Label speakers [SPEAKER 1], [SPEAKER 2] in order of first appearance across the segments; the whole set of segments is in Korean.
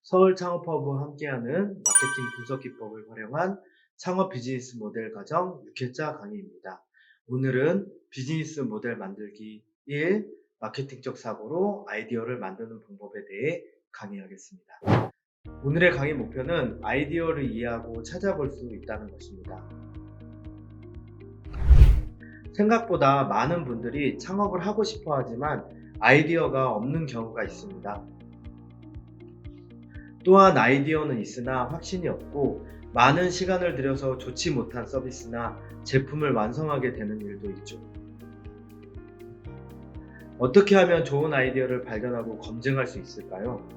[SPEAKER 1] 서울창업허브와 함께하는 마케팅 분석 기법을 활용한 창업 비즈니스 모델 과정 6회차 강의입니다. 오늘은 비즈니스 모델 만들기 1 마케팅적 사고로 아이디어를 만드는 방법에 대해 강의하겠습니다. 오늘의 강의 목표는 아이디어를 이해하고 찾아볼 수 있다는 것입니다. 생각보다 많은 분들이 창업을 하고 싶어 하지만 아이디어가 없는 경우가 있습니다. 또한 아이디어는 있으나 확신이 없고 많은 시간을 들여서 좋지 못한 서비스나 제품을 완성하게 되는 일도 있죠. 어떻게 하면 좋은 아이디어를 발견하고 검증할 수 있을까요?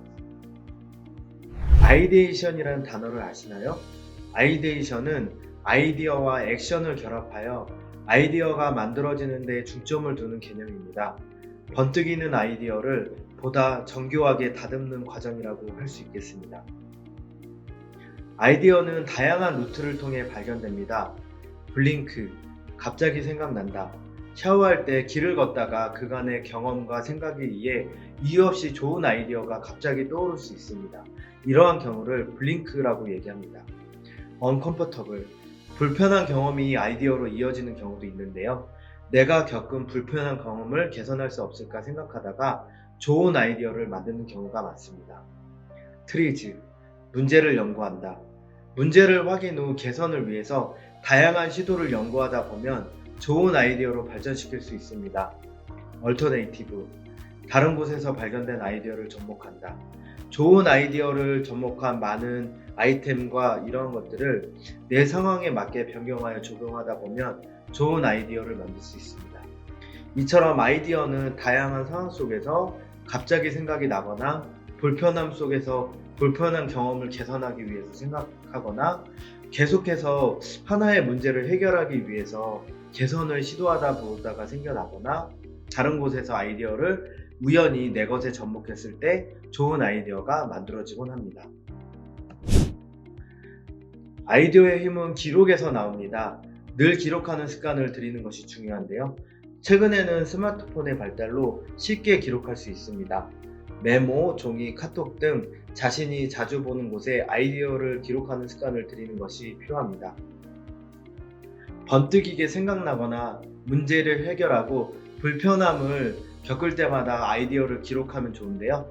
[SPEAKER 1] 아이데이션이라는 단어를 아시나요? 아이데이션은 아이디어와 액션을 결합하여 아이디어가 만들어지는 데 중점을 두는 개념입니다. 번뜩이는 아이디어를 보다 정교하게 다듬는 과정이라고 할 수 있겠습니다. 아이디어는 다양한 루트를 통해 발견됩니다. 블링크, 갑자기 생각난다. 샤워할 때 길을 걷다가 그간의 경험과 생각에 의해 이유 없이 좋은 아이디어가 갑자기 떠오를 수 있습니다. 이러한 경우를 블링크라고 얘기합니다. uncomfortable, 불편한 경험이 아이디어로 이어지는 경우도 있는데요. 내가 겪은 불편한 경험을 개선할 수 없을까 생각하다가 좋은 아이디어를 만드는 경우가 많습니다. 트리즈, 문제를 연구한다. 문제를 확인 후 개선을 위해서 다양한 시도를 연구하다 보면 좋은 아이디어로 발전시킬 수 있습니다. 얼터네이티브, 다른 곳에서 발견된 아이디어를 접목한다. 좋은 아이디어를 접목한 많은 아이템과 이러한 것들을 내 상황에 맞게 변경하여 적용하다 보면 좋은 아이디어를 만들 수 있습니다. 이처럼 아이디어는 다양한 상황 속에서 갑자기 생각이 나거나 불편함 속에서 불편한 경험을 개선하기 위해서 생각하거나 계속해서 하나의 문제를 해결하기 위해서 개선을 시도하다 보다가 생겨나거나 다른 곳에서 아이디어를 우연히 내 것에 접목했을 때 좋은 아이디어가 만들어지곤 합니다. 아이디어의 힘은 기록에서 나옵니다. 늘 기록하는 습관을 들이는 것이 중요한데요. 최근에는 스마트폰의 발달로 쉽게 기록할 수 있습니다. 메모, 종이, 카톡 등 자신이 자주 보는 곳에 아이디어를 기록하는 습관을 들이는 것이 필요합니다. 번뜩이게 생각나거나 문제를 해결하고 불편함을 겪을 때마다 아이디어를 기록하면 좋은데요.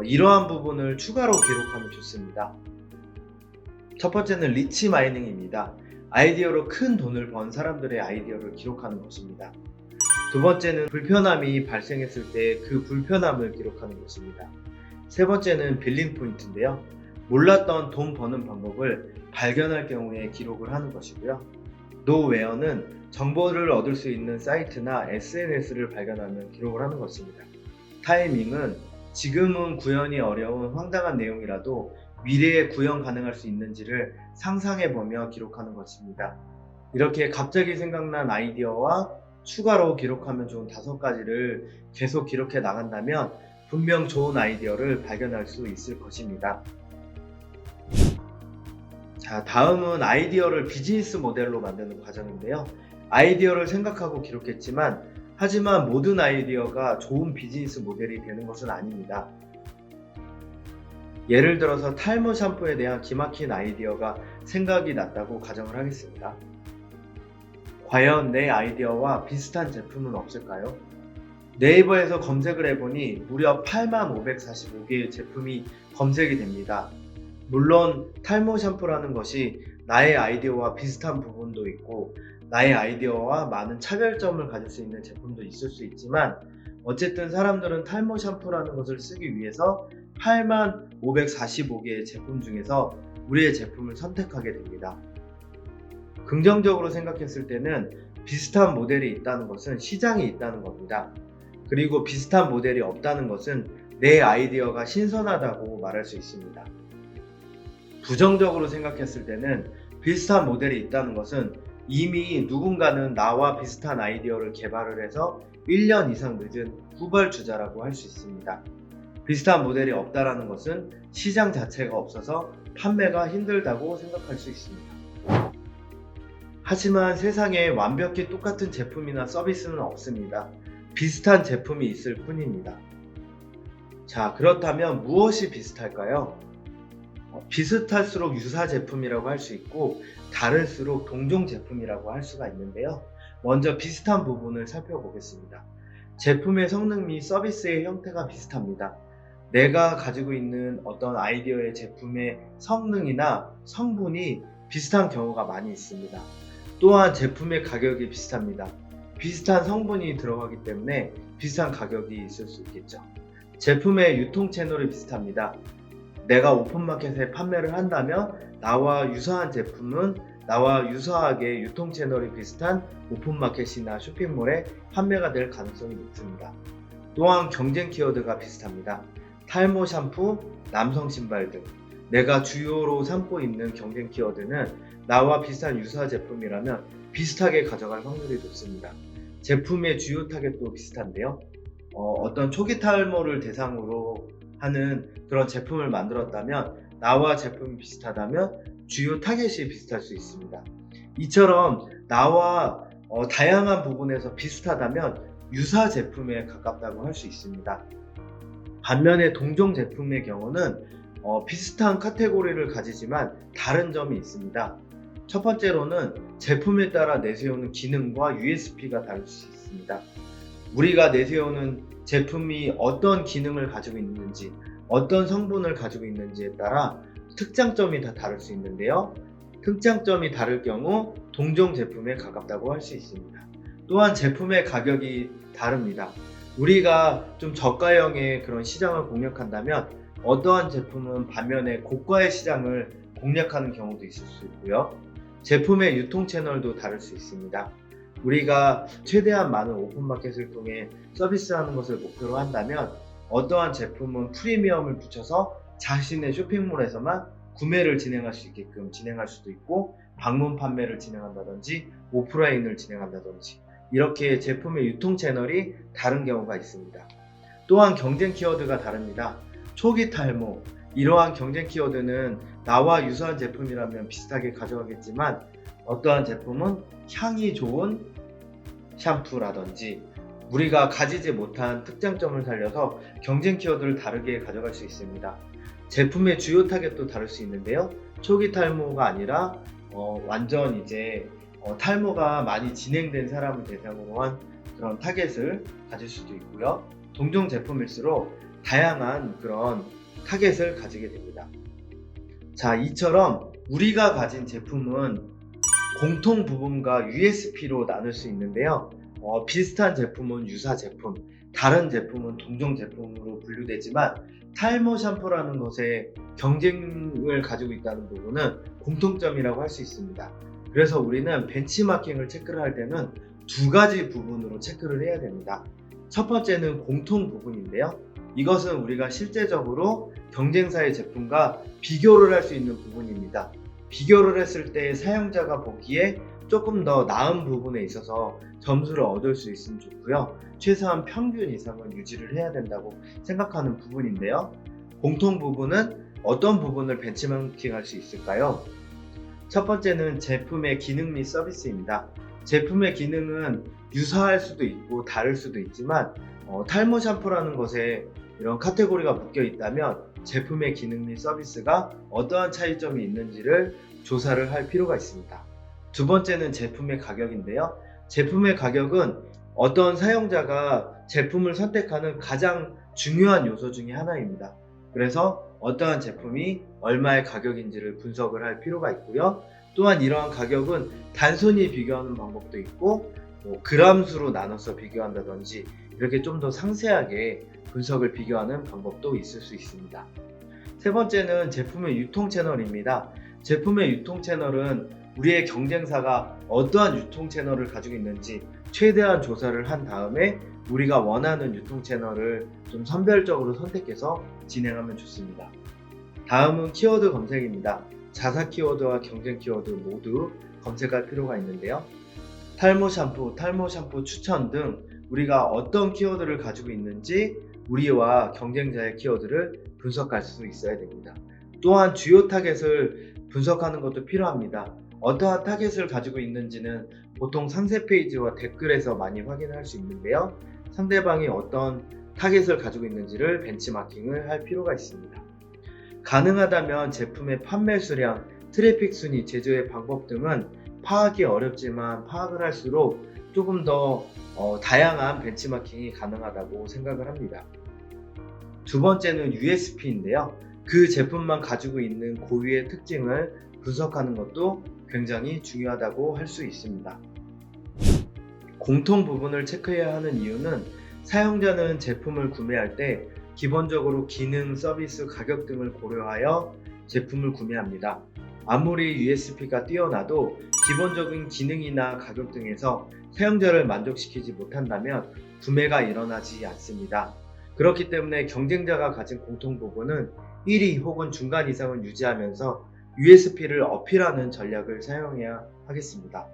[SPEAKER 1] 이러한 부분을 추가로 기록하면 좋습니다. 첫 번째는 리치 마이닝입니다. 아이디어로 큰 돈을 번 사람들의 아이디어를 기록하는 것입니다. 두 번째는 불편함이 발생했을 때 그 불편함을 기록하는 것입니다. 세 번째는 빌링 포인트인데요. 몰랐던 돈 버는 방법을 발견할 경우에 기록을 하는 것이고요. 노웨어는 정보를 얻을 수 있는 사이트나 SNS를 발견하면 기록을 하는 것입니다. 타이밍은 지금은 구현이 어려운 황당한 내용이라도 미래에 구현 가능할 수 있는지를 상상해보며 기록하는 것입니다. 이렇게 갑자기 생각난 아이디어와 추가로 기록하면 좋은 5가지를 계속 기록해 나간다면 분명 좋은 아이디어를 발견할 수 있을 것입니다. 자, 다음은 아이디어를 비즈니스 모델로 만드는 과정인데요. 아이디어를 생각하고 기록했지만 하지만 모든 아이디어가 좋은 비즈니스 모델이 되는 것은 아닙니다. 예를 들어서 탈모 샴푸에 대한 기막힌 아이디어가 생각이 났다고 가정을 하겠습니다. 과연 내 아이디어와 비슷한 제품은 없을까요? 네이버에서 검색을 해보니 무려 8545개의 제품이 검색이 됩니다. 물론 탈모 샴푸라는 것이 나의 아이디어와 비슷한 부분도 있고 나의 아이디어와 많은 차별점을 가질 수 있는 제품도 있을 수 있지만 어쨌든 사람들은 탈모 샴푸라는 것을 쓰기 위해서 8545개의 제품 중에서 우리의 제품을 선택하게 됩니다. 긍정적으로 생각했을 때는 비슷한 모델이 있다는 것은 시장이 있다는 겁니다. 그리고 비슷한 모델이 없다는 것은 내 아이디어가 신선하다고 말할 수 있습니다. 부정적으로 생각했을 때는 비슷한 모델이 있다는 것은 이미 누군가는 나와 비슷한 아이디어를 개발을 해서 1년 이상 늦은 후발주자라고 할 수 있습니다. 비슷한 모델이 없다는 것은 시장 자체가 없어서 판매가 힘들다고 생각할 수 있습니다. 하지만 세상에 완벽히 똑같은 제품이나 서비스는 없습니다. 비슷한 제품이 있을 뿐입니다. 자, 그렇다면 무엇이 비슷할까요? 비슷할수록 유사 제품이라고 할 수 있고 다를수록 동종 제품이라고 할 수가 있는데요. 먼저 비슷한 부분을 살펴보겠습니다. 제품의 성능 및 서비스의 형태가 비슷합니다. 내가 가지고 있는 어떤 아이디어의 제품의 성능이나 성분이 비슷한 경우가 많이 있습니다. 또한 제품의 가격이 비슷합니다. 비슷한 성분이 들어가기 때문에 비슷한 가격이 있을 수 있겠죠. 제품의 유통 채널이 비슷합니다. 내가 오픈마켓에 판매를 한다면 나와 유사한 제품은 나와 유사하게 유통 채널이 비슷한 오픈마켓이나 쇼핑몰에 판매가 될 가능성이 높습니다. 또한 경쟁 키워드가 비슷합니다. 탈모 샴푸, 남성 신발 등 내가 주요로 삼고 있는 경쟁 키워드는 나와 비슷한 유사 제품이라면 비슷하게 가져갈 확률이 높습니다. 제품의 주요 타겟도 비슷한데요. 어떤 초기 탈모를 대상으로 하는 그런 제품을 만들었다면 나와 제품이 비슷하다면 주요 타겟이 비슷할 수 있습니다. 이처럼 나와 다양한 부분에서 비슷하다면 유사 제품에 가깝다고 할 수 있습니다. 반면에 동종 제품의 경우는 비슷한 카테고리를 가지지만 다른 점이 있습니다. 첫 번째로는 제품에 따라 내세우는 기능과 USP가 다를 수 있습니다. 우리가 내세우는 제품이 어떤 기능을 가지고 있는지, 어떤 성분을 가지고 있는지에 따라 특장점이 다 다를 수 있는데요. 특장점이 다를 경우 동종 제품에 가깝다고 할 수 있습니다. 또한 제품의 가격이 다릅니다. 우리가 좀 저가형의 그런 시장을 공략한다면 어떠한 제품은 반면에 고가의 시장을 공략하는 경우도 있을 수 있고요. 제품의 유통 채널도 다를 수 있습니다. 우리가 최대한 많은 오픈마켓을 통해 서비스하는 것을 목표로 한다면 어떠한 제품은 프리미엄을 붙여서 자신의 쇼핑몰에서만 구매를 진행할 수 있게끔 진행할 수도 있고 방문 판매를 진행한다든지 오프라인을 진행한다든지 이렇게 제품의 유통 채널이 다른 경우가 있습니다. 또한 경쟁 키워드가 다릅니다. 초기 탈모, 이러한 경쟁 키워드는 나와 유사한 제품이라면 비슷하게 가져가겠지만 어떠한 제품은 향이 좋은 샴푸라든지 우리가 가지지 못한 특장점을 살려서 경쟁 키워드를 다르게 가져갈 수 있습니다. 제품의 주요 타겟도 다를 수 있는데요. 초기 탈모가 아니라 완전 이제 탈모가 많이 진행된 사람을 대상으로 한 그런 타겟을 가질 수도 있고요. 동종 제품일수록 다양한 그런 타겟을 가지게 됩니다. 자, 이처럼 우리가 가진 제품은 공통 부분과 USP로 나눌 수 있는데요. 비슷한 제품은 유사 제품, 다른 제품은 동종 제품으로 분류되지만 탈모 샴푸라는 것에 경쟁을 가지고 있다는 부분은 공통점이라고 할 수 있습니다. 그래서 우리는 벤치마킹을 체크를 할 때는 두 가지 부분으로 체크를 해야 됩니다. 첫 번째는 공통 부분인데요. 이것은 우리가 실제적으로 경쟁사의 제품과 비교를 할 수 있는 부분입니다. 비교를 했을 때 사용자가 보기에 조금 더 나은 부분에 있어서 점수를 얻을 수 있으면 좋고요. 최소한 평균 이상은 유지를 해야 된다고 생각하는 부분인데요. 공통 부분은 어떤 부분을 벤치마킹 할 수 있을까요? 첫 번째는 제품의 기능 및 서비스입니다. 제품의 기능은 유사할 수도 있고 다를 수도 있지만 탈모 샴푸라는 것에 이런 카테고리가 묶여 있다면 제품의 기능 및 서비스가 어떠한 차이점이 있는지를 조사를 할 필요가 있습니다. 두 번째는 제품의 가격인데요. 제품의 가격은 어떤 사용자가 제품을 선택하는 가장 중요한 요소 중에 하나입니다. 그래서 어떠한 제품이 얼마의 가격인지를 분석을 할 필요가 있고요. 또한 이러한 가격은 단순히 비교하는 방법도 있고 그람 수로 나눠서 비교한다든지 이렇게 좀 더 상세하게 분석을 비교하는 방법도 있을 수 있습니다. 세 번째는 제품의 유통 채널입니다. 제품의 유통 채널은 우리의 경쟁사가 어떠한 유통 채널을 가지고 있는지 최대한 조사를 한 다음에 우리가 원하는 유통 채널을 좀 선별적으로 선택해서 진행하면 좋습니다. 다음은 키워드 검색입니다. 자사 키워드와 경쟁 키워드 모두 검색할 필요가 있는데요. 탈모 샴푸 추천 등 우리가 어떤 키워드를 가지고 있는지 우리와 경쟁자의 키워드를 분석할 수 있어야 됩니다. 또한 주요 타겟을 분석하는 것도 필요합니다. 어떠한 타겟을 가지고 있는지는 보통 상세 페이지와 댓글에서 많이 확인할 수 있는데요. 상대방이 어떤 타겟을 가지고 있는지를 벤치마킹을 할 필요가 있습니다. 가능하다면 제품의 판매 수량, 트래픽 순위, 제조의 방법 등은 파악이 어렵지만 파악을 할수록 조금 더 다양한 벤치마킹이 가능하다고 생각을 합니다. 두 번째는 USP인데요. 그 제품만 가지고 있는 고유의 특징을 분석하는 것도 굉장히 중요하다고 할 수 있습니다. 공통 부분을 체크해야 하는 이유는 사용자는 제품을 구매할 때 기본적으로 기능, 서비스, 가격 등을 고려하여 제품을 구매합니다. 아무리 USP가 뛰어나도 기본적인 기능이나 가격 등에서 사용자를 만족시키지 못한다면 구매가 일어나지 않습니다. 그렇기 때문에 경쟁자가 가진 공통 부분은 1위 혹은 중간 이상을 유지하면서 USP를 어필하는 전략을 사용해야 하겠습니다.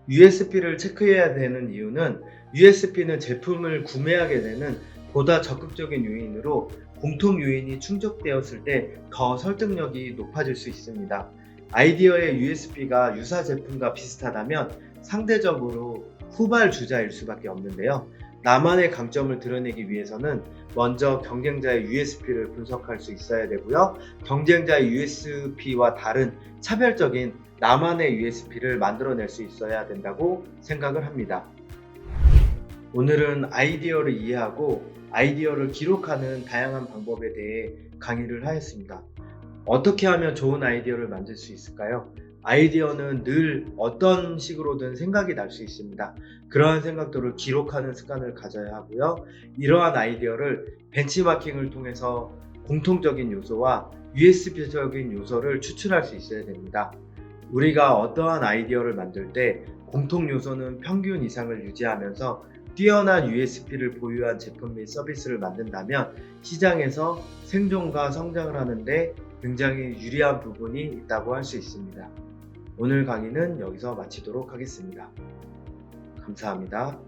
[SPEAKER 1] USP를 체크해야 되는 이유는 USP는 제품을 구매하게 되는 보다 적극적인 요인으로 공통 요인이 충족되었을 때 더 설득력이 높아질 수 있습니다. 아이디어의 USP가 유사 제품과 비슷하다면 상대적으로 후발주자일 수밖에 없는데요. 나만의 강점을 드러내기 위해서는 먼저 경쟁자의 USP를 분석할 수 있어야 되고요. 경쟁자의 USP와 다른 차별적인 나만의 USP를 만들어낼 수 있어야 된다고 생각을 합니다. 오늘은 아이디어를 이해하고 아이디어를 기록하는 다양한 방법에 대해 강의를 하였습니다. 어떻게 하면 좋은 아이디어를 만들 수 있을까요? 아이디어는 늘 어떤 식으로든 생각이 날 수 있습니다. 그러한 생각들을 기록하는 습관을 가져야 하고요. 이러한 아이디어를 벤치마킹을 통해서 공통적인 요소와 USP적인 요소를 추출할 수 있어야 됩니다. 우리가 어떠한 아이디어를 만들 때 공통 요소는 평균 이상을 유지하면서 뛰어난 USP를 보유한 제품 및 서비스를 만든다면 시장에서 생존과 성장을 하는데 굉장히 유리한 부분이 있다고 할 수 있습니다. 오늘 강의는 여기서 마치도록 하겠습니다. 감사합니다.